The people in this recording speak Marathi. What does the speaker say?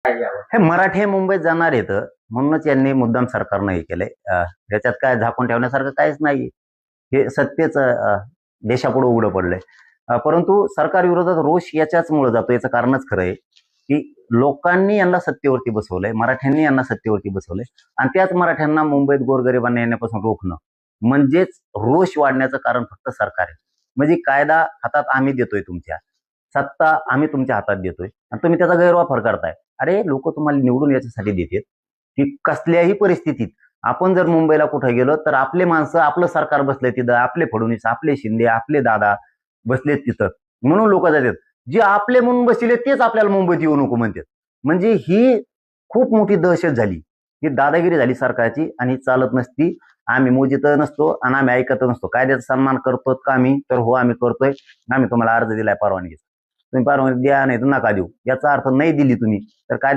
हे मराठी मुंबईत जाणार आहेत म्हणूनच यांनी मुद्दाम सरकारनं हे केलंय. याच्यात काय झाकून ठेवण्यासारखं काहीच नाही. हे सत्तेच देशापुढे उघडं पडलंय. परंतु सरकार विरोधात रोष याच्याचमुळे जातो. याचं कारणच खरं आहे की लोकांनी यांना सत्तेवरती बसवलंय, मराठ्यांनी यांना सत्तेवरती बसवलंय आणि त्याच मराठ्यांना मुंबईत गोरगरिबांना येण्यापासून रोखणं म्हणजेच रोष वाढण्याचं कारण फक्त सरकार आहे. म्हणजे कायदा हातात आम्ही देतोय, तुमच्या सत्ता आम्ही तुमच्या हातात देतोय आणि तुम्ही त्याचा गैरवापर करताय. अरे लोक तुम्हाला निवडून याच्यासाठी देतात की कसल्याही परिस्थितीत आपण जर मुंबईला कुठे गेलो तर आपले माणसं, आपलं सरकार बसले तिथं, आपले फडणवीस, आपले शिंदे, आपले दादा बसलेत तिथं, म्हणून लोक जातात. जे आपले म्हणून बसले तेच आपल्याला मुंबईत येऊ नको म्हणतात. म्हणजे ही खूप मोठी दहशत झाली, ही दादागिरी झाली सरकारची आणि चालत नसती. आम्ही मोजित नसतो आणि आम्ही ऐकत नसतो. कायद्याचा सन्मान करतो का आम्ही? तर हो, आम्ही करतोय. आम्ही तुम्हाला अर्ज दिलाय परवानगीचा. तुम्ही परवानगी द्या नाही तर नका देऊ. याचा अर्थ नाही दिली तुम्ही तर काय